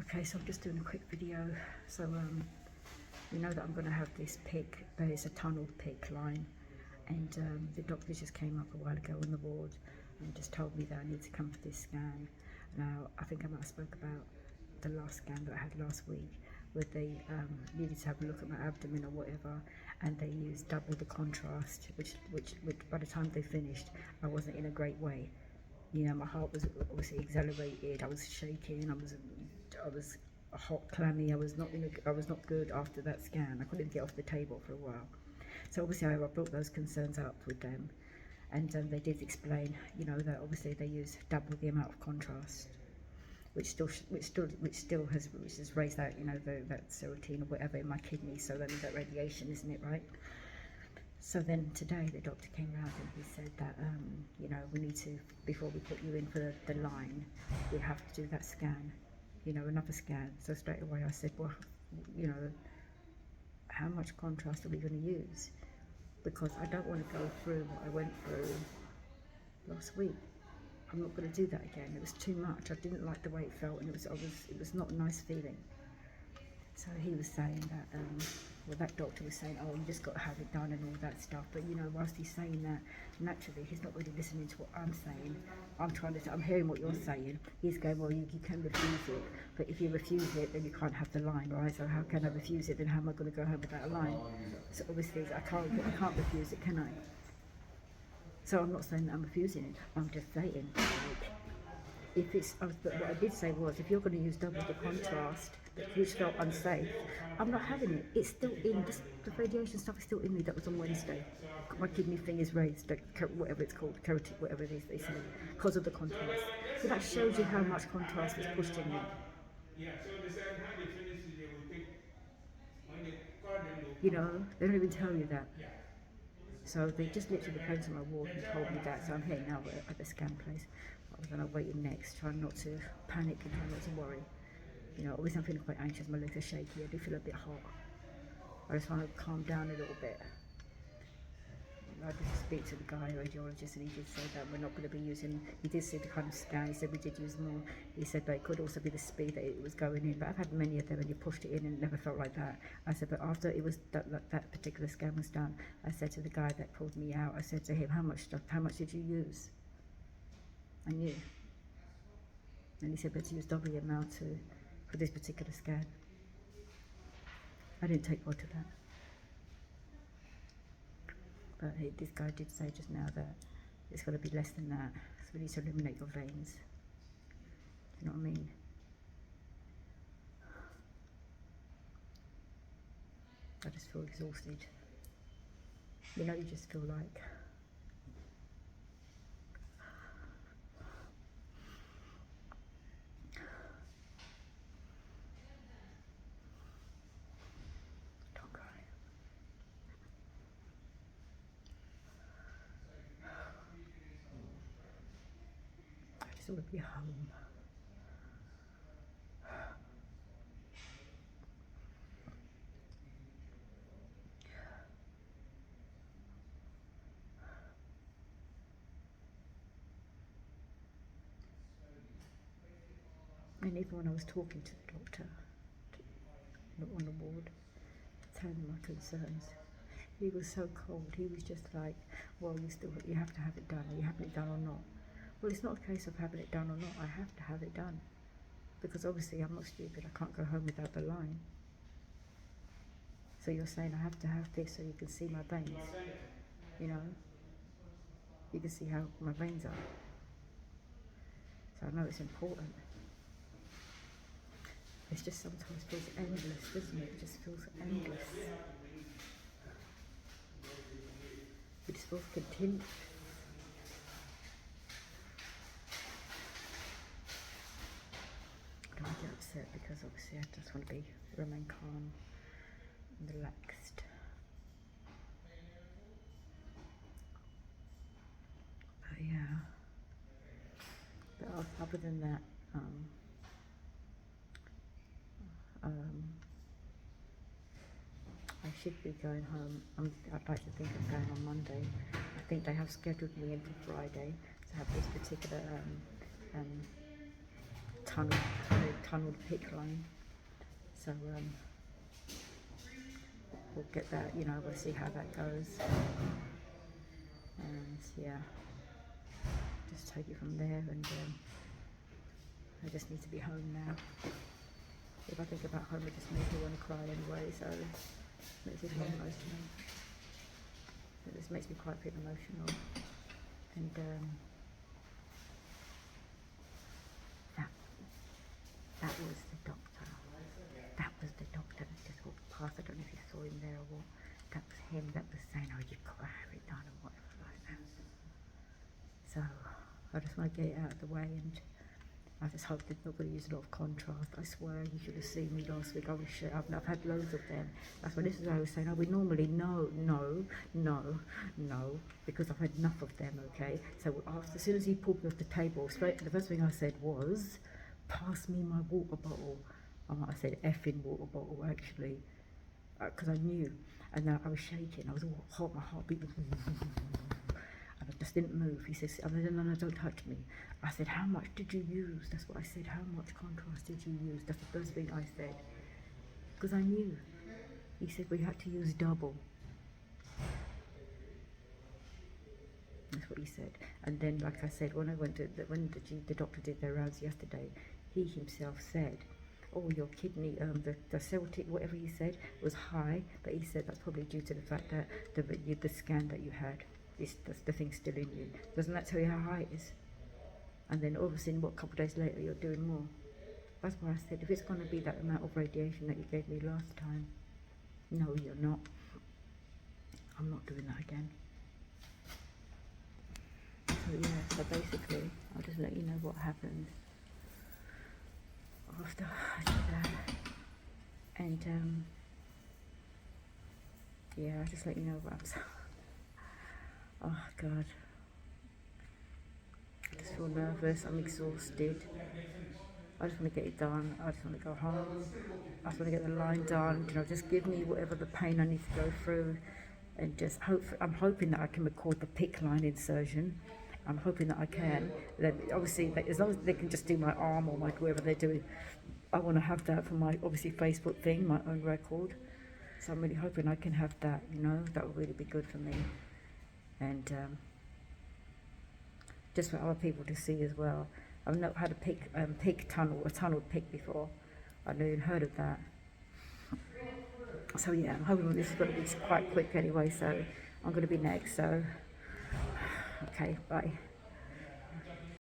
Okay, so I'm just doing a quick video. So you know that I'm going to have this pick. It's a tunnel pick line, and the doctor just came up a while ago on the ward and just told me that I need to come for this scan. Now I think I might have spoke about the last scan that I had last week, where they needed to have a look at my abdomen or whatever, and they used double the contrast, which by the time they finished, I wasn't in a great way. You know, my heart was obviously accelerated. I was shaking. I was hot, clammy. I was not good after that scan. I couldn't get off the table for a while. So obviously I brought those concerns up with them, and they did explain, you know, that obviously they use double the amount of contrast, which has raised that, you know, that serotonin or whatever in my kidney. So that means that radiation, isn't it, right? So then today the doctor came round and he said that, you know, we need to, before we put you in for the line, we have to do that scan, you know, another scan. So straight away I said, well, you know, how much contrast are we going to use? Because I don't want to go through what I went through last week. I'm not going to do that again. It was too much. I didn't like the way it felt, and it was not a nice feeling. So he was saying that, well, that doctor was saying, oh, you just got to have it done and all that stuff. But, you know, whilst he's saying that, naturally, he's not really listening to what I'm saying. I'm hearing what you're saying. He's going, well, you can refuse it. But if you refuse it, then you can't have the line, right? So how can I refuse it? Then how am I going to go home without a line? So obviously, I can't refuse it, can I? So I'm not saying that I'm refusing it. I'm just saying, like, if it's, but what I did say was, if you're going to use double the contrast, which felt unsafe, I'm not having it. It's still in, the radiation stuff is still in me that was on Wednesday. My kidney thing is raised, whatever it's called, carotid, whatever it is they say, because of the contrast. So that shows you how much contrast is pushed in me. Yeah, so they said how they finish it, they will take, when they call them, they'll You know, they don't even tell you that. yeah. So they just literally came to my ward and told me that. So I'm here now at the scan place. I'm going to wait next, trying not to panic and trying not to worry. You know, obviously I'm feeling quite anxious, my legs are shaky, I do feel a bit hot. I just want to calm down a little bit. I did speak to the guy, radiologist, and he did say that we're not going to be using, he did see the kind of scan, he said we did use more. He said that it could also be the speed that it was going in, but I've had many of them and you pushed it in and it never felt like that. I said, but after it was that particular scan was done, I said to the guy that pulled me out, I said to him, how much did you use? I knew. And he said, but to use double the amount for this particular scan. I didn't take well to that. But this guy did say just now that it's got to be less than that. So we need to eliminate your veins. Do you know what I mean? I just feel exhausted. You know, you just feel like... Don't cry. I just want to be home. And even when I was talking to the doctor on the ward, telling him my concerns, he was so cold. He was just like, well, you have to have it done. Are you having it done or not? Well, it's not a case of having it done or not. I have to have it done. Because obviously I'm not stupid. I can't go home without the line. So you're saying I have to have this so you can see my veins. You know? You can see how my veins are. So I know it's important. It's just sometimes feels endless, doesn't it? It just feels endless. It just feels continuous. I don't want to get upset because obviously I just want to remain calm and relaxed. But yeah. But other than that, I should be going home. I'd like to think of going on Monday. I think they have scheduled me in for Friday to have this particular tunneled PICC line. So we'll get that, you know, we'll see how that goes. And yeah, just take it from there. And I just need to be home now. If I think about home, it just makes me want to cry anyway, so it makes me feel emotional. It just makes me quite a bit emotional. And that was the doctor. That was the doctor that just walked past. I don't know if you saw him there or what. That was him that was saying, oh, you got to have it done or whatever like that. So I just want to get it out of the way, and I just hope that nobody used a lot of contrast. I swear, you should have seen me last week. I was shit. I've had loads of them. That's why this is what I was saying. Oh, we normally no, because I've had enough of them, okay? So after, as soon as he pulled me off the table, straight, the first thing I said was, pass me my water bottle. I said effing water bottle, actually, because I knew. And I was shaking. I was all hot, my heartbeat was... And I just didn't move. He says, no, don't touch me. I said, how much did you use? That's what I said. How much contrast did you use? That's the first thing I said. Because I knew. He said, we had to use double. That's what he said. And then, like I said, when I went to, when the doctor did their rounds yesterday, he himself said, oh, your kidney, the Celtic, whatever he said, was high. But he said that's probably due to the fact that the scan that you had, the thing's still in you. Doesn't that tell you how high it is? And then all of a sudden, what, a couple of days later, you're doing more. That's why I said, if it's going to be that amount of radiation that you gave me last time, no, you're not. I'm not doing that again. So yeah, so basically, I'll just let you know what happened after I did that. And yeah, I'll just let you know what I'm saying. Oh God, I just feel nervous, I'm exhausted. I just want to get it done. I just want to go home. I just want to get the line done. You know, just give me whatever the pain I need to go through, and just I'm hoping that I can record the PICC line insertion. I'm hoping that I can. Then obviously, as long as they can just do my arm or my whatever they're doing, I want to have that for my obviously Facebook thing, my own record. So I'm really hoping I can have that. You know, that would really be good for me, and just for other people to see as well. I've not had a PICC tunnel, a tunneled PICC before. I've never even heard of that. So yeah, I'm hoping this is going to be quite quick anyway, so I'm going to be next, so okay, bye.